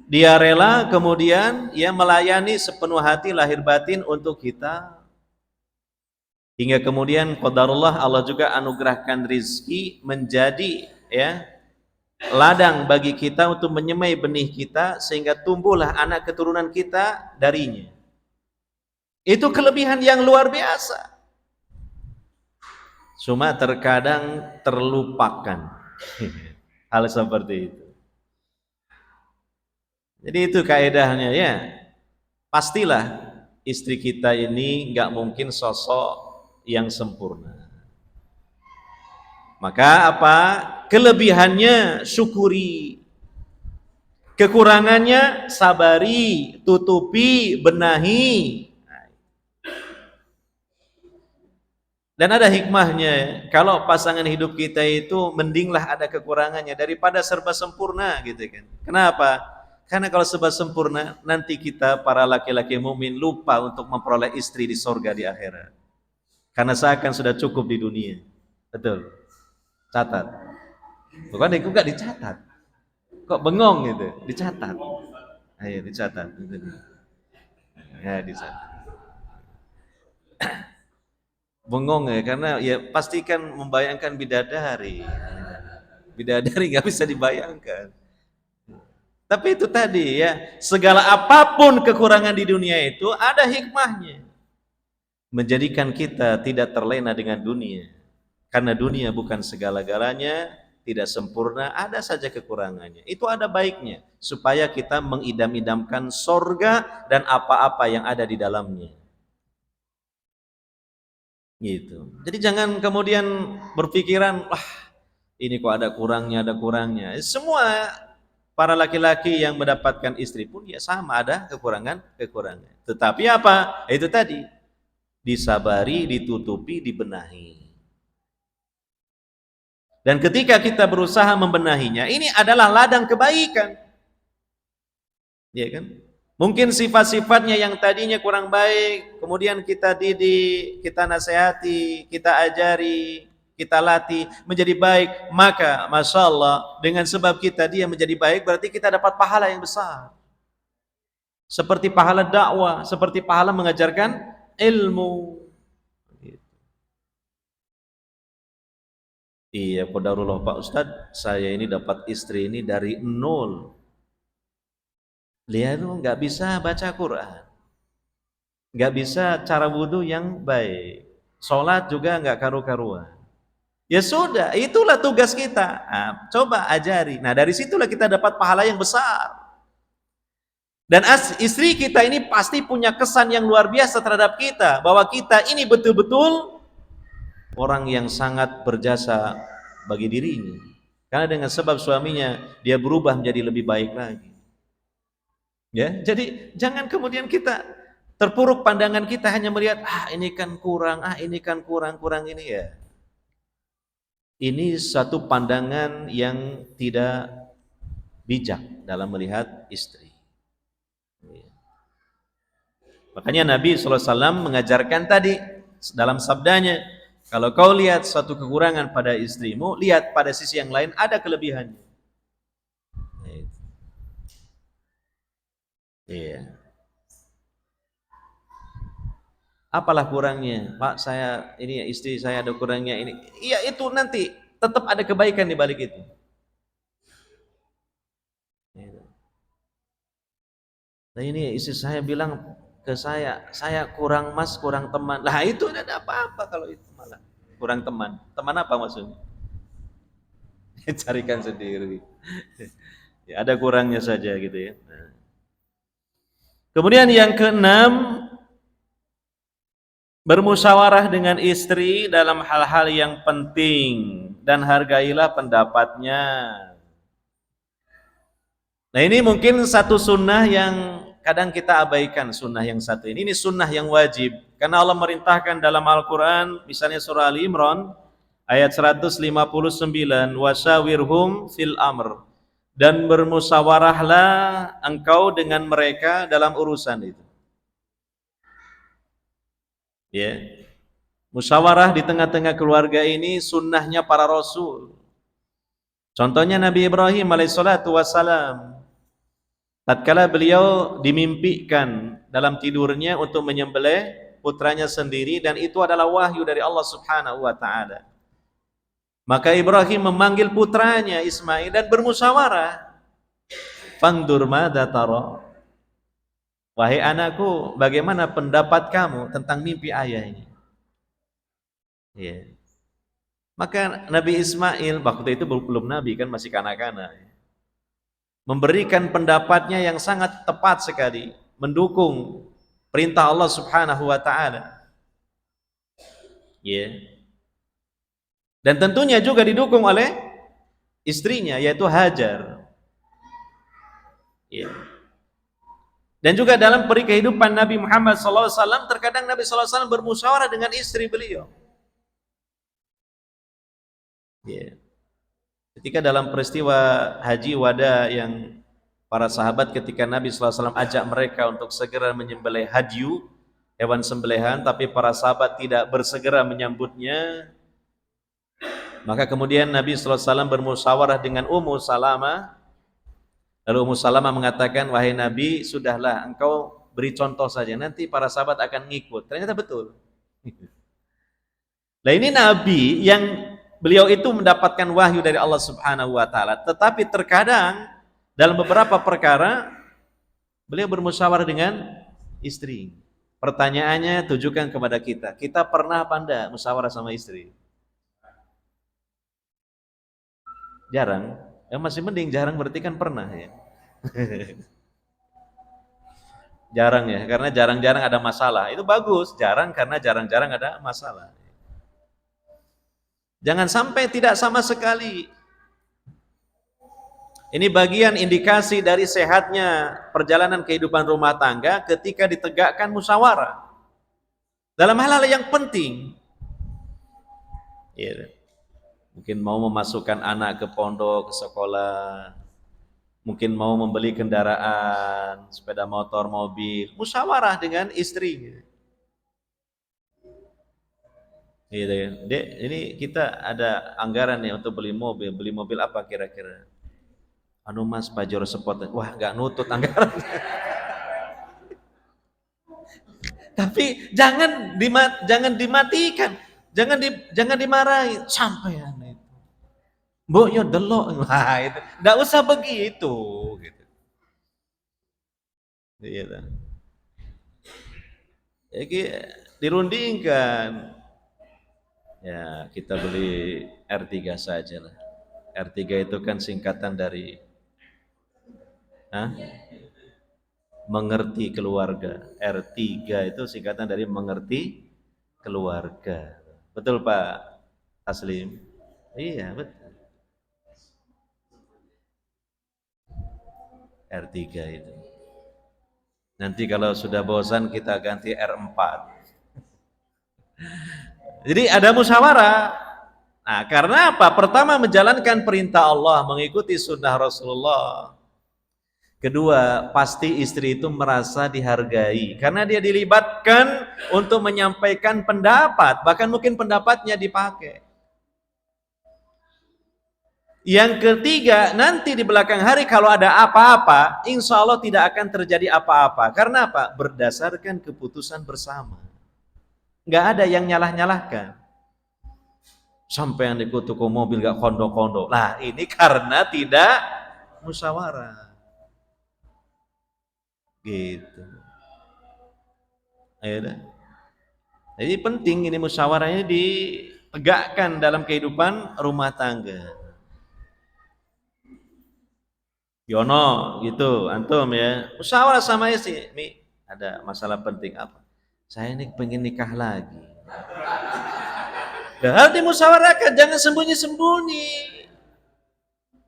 Dia rela kemudian ia melayani sepenuh hati lahir batin untuk kita. Hingga kemudian qadarullah Allah juga anugerahkan rizki menjadi ya ladang bagi kita untuk menyemai benih kita sehingga tumbuhlah anak keturunan kita darinya. Itu kelebihan yang luar biasa. Cuma terkadang terlupakan hal seperti itu. Jadi itu kaedahnya ya. Pastilah istri kita ini nggak mungkin sosok yang sempurna. Maka apa? Kelebihannya syukuri. Kekurangannya sabari, tutupi, benahi. Dan ada hikmahnya, kalau pasangan hidup kita itu mendinglah ada kekurangannya daripada serba sempurna gitu kan. Kenapa? Karena kalau serba sempurna, nanti kita para laki-laki mukmin lupa untuk memperoleh istri di sorga di akhirat. Karena seakan sudah cukup di dunia. Betul. Catat. Bukan itu enggak dicatat. Kok bengong gitu? Dicatat. Ayo dicatat. Ya dicatat. Bengong ya, karena ya pastikan membayangkan bidadari. Bidadari nggak bisa dibayangkan. Tapi itu tadi ya, segala apapun kekurangan di dunia itu ada hikmahnya. Menjadikan kita tidak terlena dengan dunia. Karena dunia bukan segala-galanya, tidak sempurna, ada saja kekurangannya. Itu ada baiknya, supaya kita mengidam-idamkan sorga dan apa-apa yang ada di dalamnya. Gitu. Jadi jangan kemudian berpikiran, wah ini kok ada kurangnya. Semua para laki-laki yang mendapatkan istri pun ya sama, ada kekurangan. Tetapi apa? Itu tadi, disabari, ditutupi, dibenahi. Dan ketika kita berusaha membenahinya, ini adalah ladang kebaikan. Ya kan? Mungkin sifat-sifatnya yang tadinya kurang baik, kemudian kita didik, kita nasihati, kita ajari, kita latih menjadi baik, maka Masya Allah, dengan sebab kita dia menjadi baik, berarti kita dapat pahala yang besar. Seperti pahala dakwah, seperti pahala mengajarkan ilmu. Iya, qadarullah Pak Ustadz, saya ini dapat istri ini dari nol. Dia itu nggak bisa baca Quran, nggak bisa cara wudhu yang baik, sholat juga nggak karu-karuan. Ya sudah, itulah tugas kita. Nah, coba ajari. Nah, dari situlah kita dapat pahala yang besar. Dan istri kita ini pasti punya kesan yang luar biasa terhadap kita, bahwa kita ini betul-betul orang yang sangat berjasa bagi dirinya. Karena dengan sebab suaminya, dia berubah menjadi lebih baik lagi. Ya, jadi jangan kemudian kita terpuruk pandangan kita hanya melihat ini kan kurang, ini kan kurang ini ya. Ini satu pandangan yang tidak bijak dalam melihat istri. Makanya Nabi SAW mengajarkan tadi dalam sabdanya, kalau kau lihat suatu kekurangan pada istrimu, lihat pada sisi yang lain ada kelebihannya. Iya. Apalah kurangnya, Pak? Saya ini istri saya ada kurangnya ini. Iya, itu nanti tetap ada kebaikan di balik itu. Nah ini istri saya bilang ke saya kurang mas, kurang teman. Lah itu tidak ada apa-apa kalau itu malah kurang teman. Teman apa maksudnya? Carikan sendiri. Ya, ada kurangnya saja gitu ya. Nah. Kemudian yang keenam, bermusyawarah dengan istri dalam hal-hal yang penting dan hargailah pendapatnya. Nah ini mungkin satu sunnah yang kadang kita abaikan, sunnah yang satu ini sunnah yang wajib. Karena Allah merintahkan dalam Al-Quran, misalnya surah Ali Imran, ayat 159, wasyawirhum fil amr, dan bermusyawarahlah engkau dengan mereka dalam urusan itu. Ya, musyawarah di tengah-tengah keluarga ini sunnahnya para rasul. Contohnya Nabi Ibrahim alaihissalatu wassalam, tatkala beliau dimimpikan dalam tidurnya untuk menyembelih putranya sendiri, dan itu adalah wahyu dari Allah Subhanahu wa taala. Maka Ibrahim memanggil putranya Ismail dan bermusyawarah. Fangdur madza tara? Wahai anakku, bagaimana pendapat kamu tentang mimpi ayah ini? Ya. Maka Nabi Ismail waktu itu belum nabi kan, masih kanak-kanak, memberikan pendapatnya yang sangat tepat sekali, mendukung perintah Allah Subhanahu wa taala. Ya. Dan tentunya juga didukung oleh istrinya yaitu Hajar. Ya. Dan juga dalam peri kehidupan Nabi Muhammad SAW, terkadang Nabi SAW bermusyawarah dengan istri beliau. Ya. Ketika dalam peristiwa haji wada yang para sahabat ketika Nabi SAW ajak mereka untuk segera menyembelih hadyu, hewan sembelihan, tapi para sahabat tidak bersegera menyambutnya, maka kemudian Nabi SAW bermusyawarah dengan Ummu Salamah. Lalu Ummu Salamah mengatakan, wahai Nabi, sudahlah engkau beri contoh saja, nanti para sahabat akan ngikut. Ternyata betul. Nah ini Nabi yang beliau itu mendapatkan wahyu dari Allah Subhanahu wa taala, tetapi terkadang dalam beberapa perkara beliau bermusyawarah dengan istri. Pertanyaannya tujukan kepada kita. Kita pernah apa enggak musyawarah sama istri? Jarang. Yang masih mending jarang, berarti kan pernah ya. Jarang ya, karena jarang-jarang ada masalah. Itu bagus, jarang karena jarang-jarang ada masalah. Jangan sampai tidak sama sekali. Ini bagian indikasi dari sehatnya perjalanan kehidupan rumah tangga ketika ditegakkan musyawarah dalam hal-hal yang penting. Ya. Mungkin mau memasukkan anak ke pondok, ke sekolah, mungkin mau membeli kendaraan, sepeda motor, mobil, musyawarah dengan istrinya. Gitu ya. Dek, ini kita ada anggaran nih untuk beli mobil. Beli mobil apa kira-kira? Anu Mas Pajero Sport. Wah, nggak nutut anggaran. Tapi jangan dimatikan. Jangan dimarahi sampai itu. Mbok yo delok. Wah, itu. Enggak usah begitu gitu. Iya. Jadi dirundingkan. Ya, kita beli R3 saja lah. R3 itu kan singkatan dari Hah? Mengerti keluarga. R3 itu singkatan dari mengerti keluarga. Betul Pak Taslim? Iya, betul. R3 itu. Nanti kalau sudah bosan kita ganti R4. Jadi ada musyawarah. Nah, karena apa? Pertama menjalankan perintah Allah, mengikuti sunnah Rasulullah. Kedua, pasti istri itu merasa dihargai karena dia dilibatkan untuk menyampaikan pendapat, bahkan mungkin pendapatnya dipakai. Yang ketiga, nanti di belakang hari kalau ada apa-apa, insya Allah tidak akan terjadi apa-apa. Karena apa? Berdasarkan keputusan bersama. Nggak ada yang nyalah-nyalahkan. Sampai yang ikut toko mobil nggak kondo-kondo. Nah, ini karena tidak musyawarah. Gitu. Ayo dah. Jadi penting ini musyawarah ini ditegakkan dalam kehidupan rumah tangga. Yono gitu, antum ya. Musyawarah sama istri, Mi, ada masalah penting apa? Saya ini pengen nikah lagi. Ya, harus dimusyawarahkan, jangan sembunyi-sembunyi.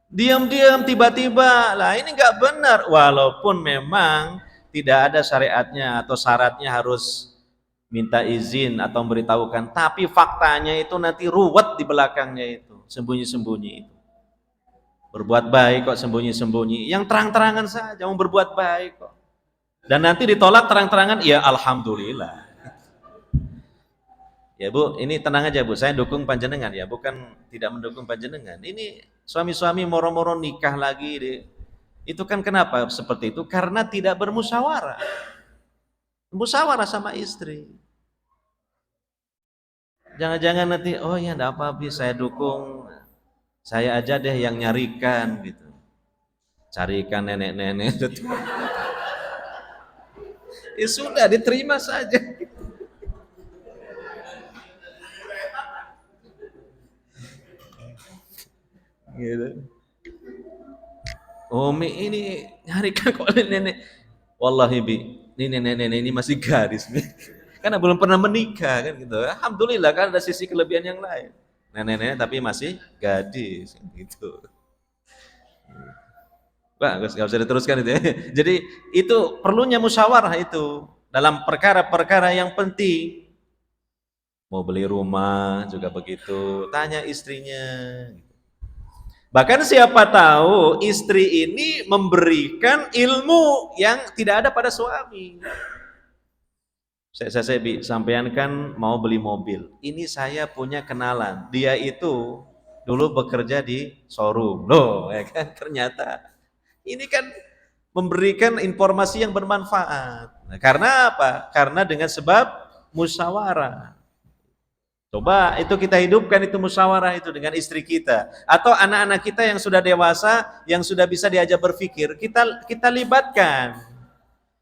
Diam-diam tiba-tiba, lah ini nggak benar. Walaupun memang tidak ada syariatnya atau syaratnya harus minta izin atau memberitahukan, tapi faktanya itu nanti ruwet di belakangnya itu, sembunyi-sembunyi itu. Berbuat baik kok sembunyi-sembunyi, yang terang-terangan saja mau berbuat baik kok. Dan nanti ditolak terang-terangan, ya alhamdulillah. Ya Bu, ini tenang aja Bu, saya dukung panjenengan ya, bukan tidak mendukung panjenengan. Ini suami-suami moro-moro nikah lagi deh. Itu kan kenapa seperti itu? Karena tidak bermusyawarah. Musyawarah sama istri. Jangan-jangan nanti, oh ya enggak apa-apa, saya dukung. Saya aja deh yang nyarikan gitu. Carikan nenek-nenek. Ya sudah, diterima saja. Gitu. Umi ini nyarikan kok nenek. Wallahi Bi, ini nenek-nenek ini masih gadis. Karena belum pernah menikah kan gitu. Alhamdulillah kan ada sisi kelebihan yang lain. Nenek-nenek tapi masih gadis gitu. Wah, nggak usah diteruskan itu ya. Jadi itu perlunya musyawarah itu dalam perkara-perkara yang penting. Mau beli rumah juga begitu, tanya istrinya. Bahkan siapa tahu istri ini memberikan ilmu yang tidak ada pada suami. Saya sampaikan kan mau beli mobil. Ini saya punya kenalan. Dia itu dulu bekerja di showroom. Loh, ya kan ternyata ini kan memberikan informasi yang bermanfaat. Nah, karena apa? Karena dengan sebab musyawarah. Coba itu kita hidupkan itu musyawarah itu dengan istri kita atau anak-anak kita yang sudah dewasa, yang sudah bisa diajak berpikir, kita libatkan.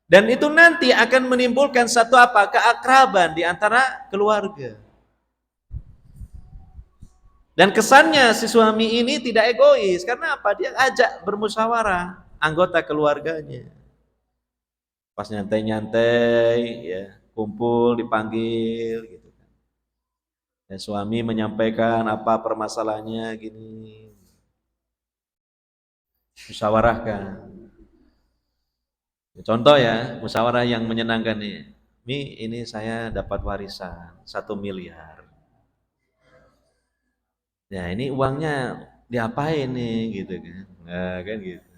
Dan itu nanti akan menimbulkan satu apa? Keakraban di antara keluarga. Dan kesannya si suami ini tidak egois karena apa? Dia ajak bermusyawarah anggota keluarganya. Pas nyantai-nyantai ya, kumpul dipanggil gitu. Ya, suami menyampaikan apa permasalahannya gini, musyawarahkan. Contoh ya, musyawarah yang menyenangkan nih. Mi, ini saya dapat warisan 1 miliar. Ya ini uangnya diapain nih gitu kan? Nah, kan gitu.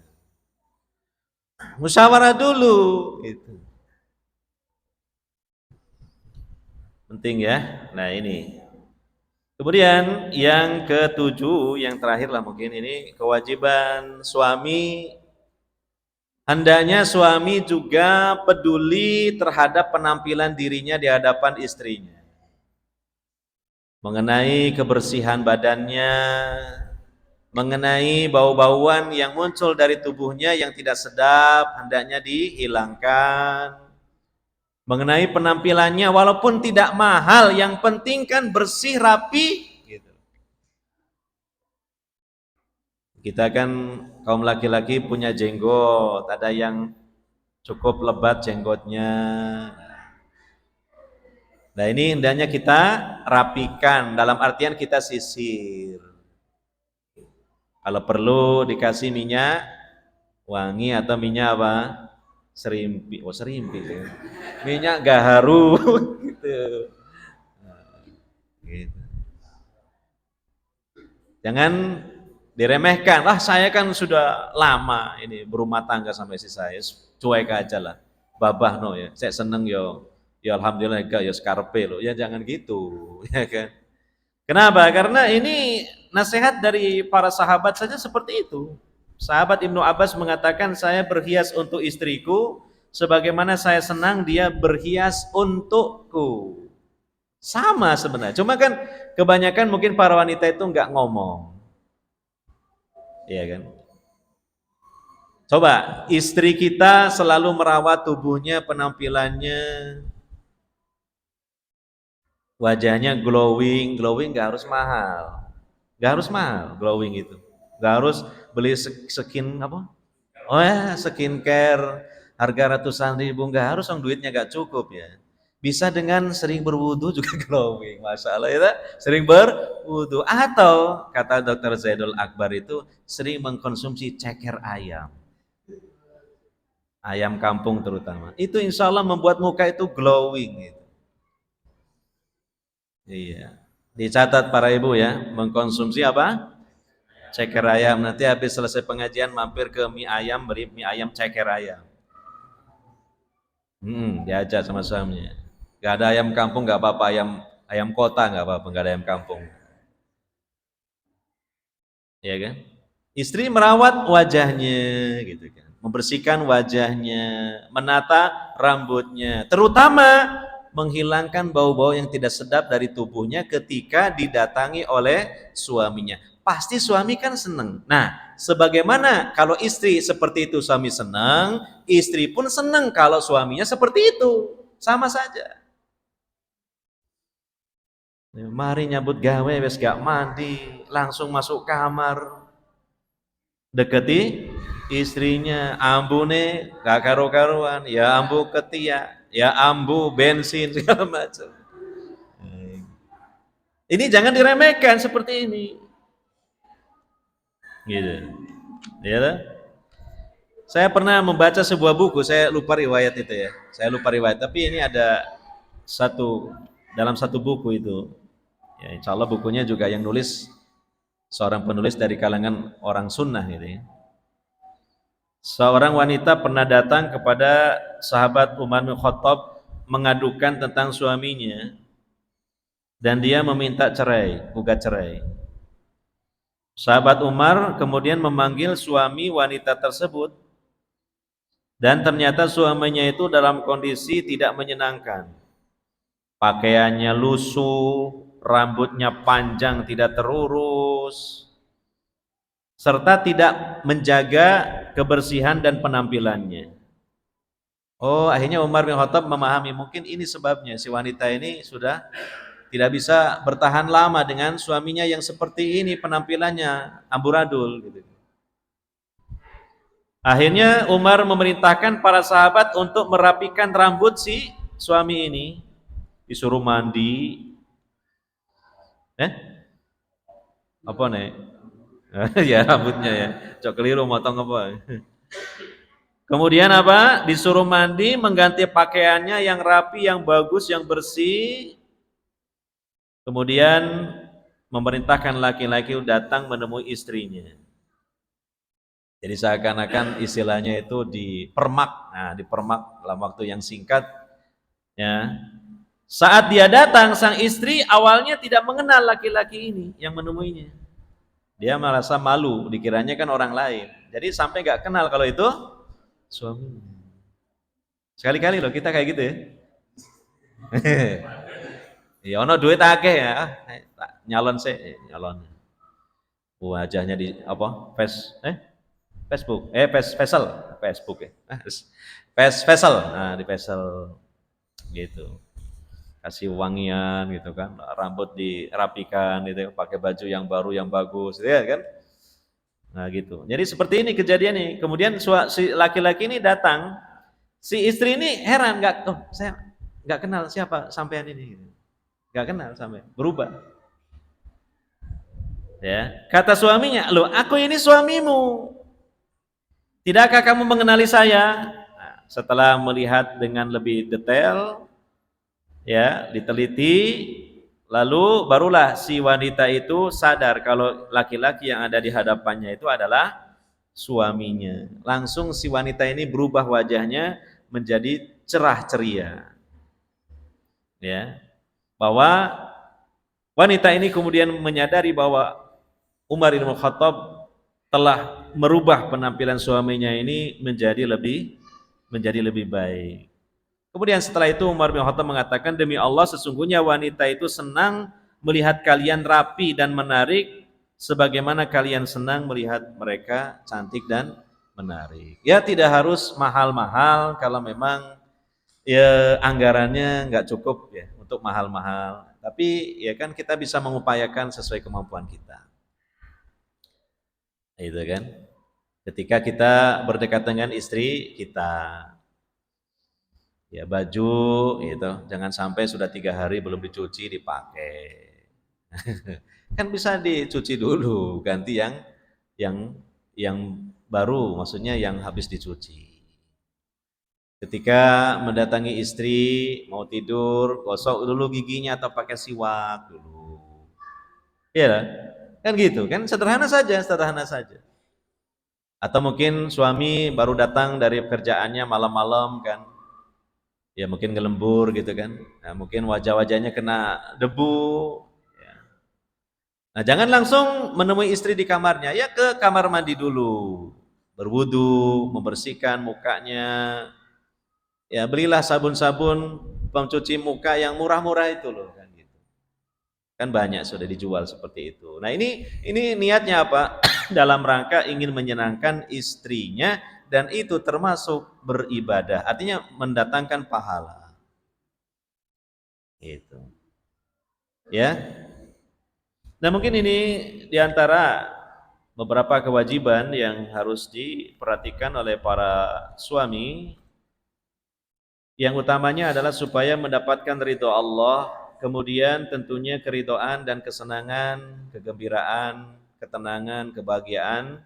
Musyawarah dulu gitu. Penting ya. Nah ini. Kemudian yang ketujuh, yang terakhir lah mungkin ini, kewajiban suami, hendaknya suami juga peduli terhadap penampilan dirinya di hadapan istrinya. Mengenai kebersihan badannya, mengenai bau-bauan yang muncul dari tubuhnya yang tidak sedap, hendaknya dihilangkan. Mengenai penampilannya, walaupun tidak mahal, yang penting kan bersih, rapi. Gitu. Kita kan kaum laki-laki punya jenggot, ada yang cukup lebat jenggotnya. Nah ini hendaknya kita rapikan, dalam artian kita sisir. Kalau perlu dikasih minyak wangi atau minyak apa? Serimpi. Oh serimpi ya. Minyak gaharu gitu. Nah, gitu. Jangan diremehkan. Ah saya kan sudah lama ini berumah tangga sampai si saya. Cuek aja lah. Babah no ya. Saya seneng yo. Ya alhamdulillah ya skarpe lo. Ya jangan gitu, ya kan. Kenapa? Karena ini nasihat dari para sahabat saja seperti itu. Sahabat Ibnu Abbas mengatakan, saya berhias untuk istriku sebagaimana saya senang dia berhias untukku. Sama sebenarnya. Cuma kan kebanyakan mungkin para wanita itu nggak ngomong. Iya kan? Coba istri kita selalu merawat tubuhnya, penampilannya, wajahnya glowing, glowing nggak harus mahal, nggak harus mahal glowing itu, nggak harus beli skin apa, oh ya skincare harga ratusan ribu, nggak harus, dong duitnya nggak cukup ya, bisa dengan sering berwudu juga glowing, masya Allah ya, sering berwudu, atau kata dokter Zaidul Akbar itu sering mengkonsumsi ceker ayam, ayam kampung terutama, itu insya Allah membuat muka itu glowing gitu. Iya. Dicatat para ibu ya, mengkonsumsi apa? Ceker ayam. Nanti habis selesai pengajian mampir ke mie ayam, beri mie ayam ceker ayam. Diajak sama suaminya. Gak ada ayam kampung gak apa-apa, ayam ayam kota gak apa-apa, gak ada ayam kampung. Ya kan? Istri merawat wajahnya gitu kan. Membersihkan wajahnya, menata rambutnya, terutama menghilangkan bau-bau yang tidak sedap dari tubuhnya ketika didatangi oleh suaminya. Pasti suami kan senang. Nah, sebagaimana kalau istri seperti itu suami senang, istri pun senang kalau suaminya seperti itu. Sama saja. Mari nyambut gawe wes gak mandi, langsung masuk kamar, deketi istrinya, ambune gak karu-karuan, ya ambu ketiak, ya ambu bensin segala macam. Ini jangan diremehkan seperti ini. Gitu. Ya. Saya pernah membaca sebuah buku, saya lupa riwayat itu ya. Saya lupa riwayat, tapi ini ada dalam satu buku itu. Ya, insya Allah bukunya juga yang nulis seorang penulis dari kalangan orang sunnah gitu ya. Seorang wanita pernah datang kepada sahabat Umar bin Khattab mengadukan tentang suaminya dan dia meminta cerai, gugat cerai. Sahabat Umar kemudian memanggil suami wanita tersebut dan ternyata suaminya itu dalam kondisi tidak menyenangkan. Pakaiannya lusuh, rambutnya panjang tidak terurus, serta tidak menjaga kebersihan dan penampilannya. Oh, akhirnya Umar bin Khattab memahami mungkin ini sebabnya si wanita ini sudah tidak bisa bertahan lama dengan suaminya yang seperti ini penampilannya amburadul gitu. Akhirnya Umar memerintahkan para sahabat untuk merapikan rambut si suami ini, disuruh mandi. Apa nih? Ya rambutnya ya. Cok keliru motong apa? Kemudian apa? Disuruh mandi, mengganti pakaiannya yang rapi, yang bagus, yang bersih. Kemudian memerintahkan laki-laki datang menemui istrinya. Jadi seakan-akan istilahnya itu dipermak. Nah, dipermak dalam waktu yang singkat ya. Saat dia datang, sang istri awalnya tidak mengenal laki-laki ini yang menemuinya. Dia merasa malu, dikiranya kan orang lain. Jadi sampai nggak kenal kalau itu suami. Sekali-kali loh kita kayak gitu ya. Ya ono duit akeh ya. Nyalon sih, nyalon. Wajahnya di apa? Facebook. Pesel, Facebook ya. Pesel. Nah, di pesel gitu. Kasih wangian gitu kan, rambut dirapikan gitu, pakai baju yang baru yang bagus, gitu ya kan? Nah gitu. Jadi seperti ini kejadian nih. Kemudian si laki-laki ini datang, si istri ini heran, saya nggak kenal siapa sampean ini, nggak kenal sampai berubah. Ya, kata suaminya, loh aku ini suamimu, tidakkah kamu mengenali saya? Nah, setelah melihat dengan lebih detail, ya diteliti, lalu barulah si wanita itu sadar kalau laki-laki yang ada di hadapannya itu adalah suaminya. Langsung si wanita ini berubah wajahnya menjadi cerah ceria, ya, bahwa wanita ini kemudian menyadari bahwa Umar bin Khattab telah merubah penampilan suaminya ini menjadi lebih baik. Kemudian setelah itu Umar bin Khattab mengatakan, demi Allah sesungguhnya wanita itu senang melihat kalian rapi dan menarik sebagaimana kalian senang melihat mereka cantik dan menarik. Ya tidak harus mahal-mahal kalau memang ya anggarannya nggak cukup ya untuk mahal-mahal. Tapi ya kan kita bisa mengupayakan sesuai kemampuan kita. Itu kan. Ketika kita berdekatan dengan istri kita, ya baju gitu, jangan sampai sudah 3 hari belum dicuci dipakai. Kan bisa dicuci dulu, ganti yang yang baru, maksudnya yang habis dicuci. Ketika mendatangi istri mau tidur, gosok dulu giginya atau pakai siwak dulu. Iya, kan gitu, kan sederhana saja, sederhana saja. Atau mungkin suami baru datang dari pekerjaannya malam-malam kan, ya mungkin ngelembur gitu kan, nah, mungkin wajah-wajahnya kena debu, ya. Nah jangan langsung menemui istri di kamarnya, ya ke kamar mandi dulu, berwudu, membersihkan mukanya, ya belilah sabun-sabun pencuci muka yang murah-murah itu loh kan gitu. Kan banyak sudah dijual seperti itu. Nah ini niatnya apa? Dalam rangka ingin menyenangkan istrinya dan itu termasuk beribadah, artinya mendatangkan pahala. Itu. Ya. Nah, mungkin ini diantara beberapa kewajiban yang harus diperhatikan oleh para suami. Yang utamanya adalah supaya mendapatkan ridho Allah, kemudian tentunya keridhaan dan kesenangan, kegembiraan, ketenangan, kebahagiaan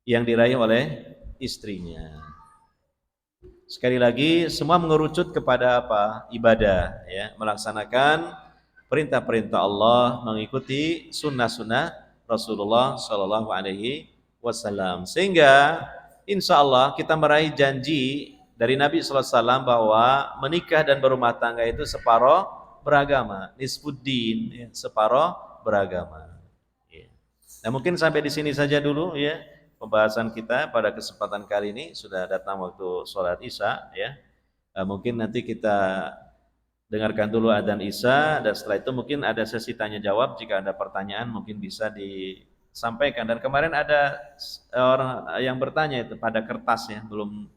yang diraih oleh istrinya. Sekali lagi, semua mengerucut kepada apa? Ibadah, ya, melaksanakan perintah-perintah Allah, mengikuti sunnah-sunnah Rasulullah Shallallahu Alaihi Wasallam. Sehingga insya Allah kita meraih janji dari Nabi Sallallahu Alaihi Wasallam bahwa menikah dan berumah tangga itu separoh beragama, nisfuddin, ya, separoh beragama. Ya. Nah mungkin sampai di sini saja dulu ya pembahasan kita pada kesempatan kali ini, sudah datang waktu sholat Isya ya. Mungkin nanti kita dengarkan dulu adzan Isya dan setelah itu mungkin ada sesi tanya jawab, jika ada pertanyaan mungkin bisa disampaikan. Dan kemarin ada orang yang bertanya itu pada kertas ya, belum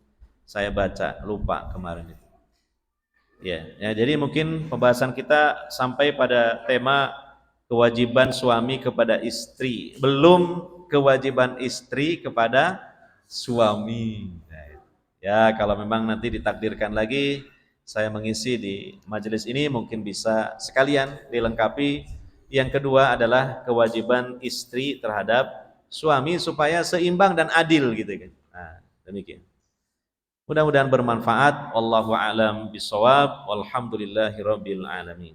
saya baca, lupa kemarin itu. Ya, jadi mungkin pembahasan kita sampai pada tema kewajiban suami kepada istri, belum kewajiban istri kepada suami. Ya, kalau memang nanti ditakdirkan lagi saya mengisi di majelis ini, mungkin bisa sekalian dilengkapi. Yang kedua adalah kewajiban istri terhadap suami supaya seimbang dan adil gitu kan. Nah, demikian. Mudah-mudahan bermanfaat. Wallahu a'lam bishawab. Walhamdulillahirabbil alamin.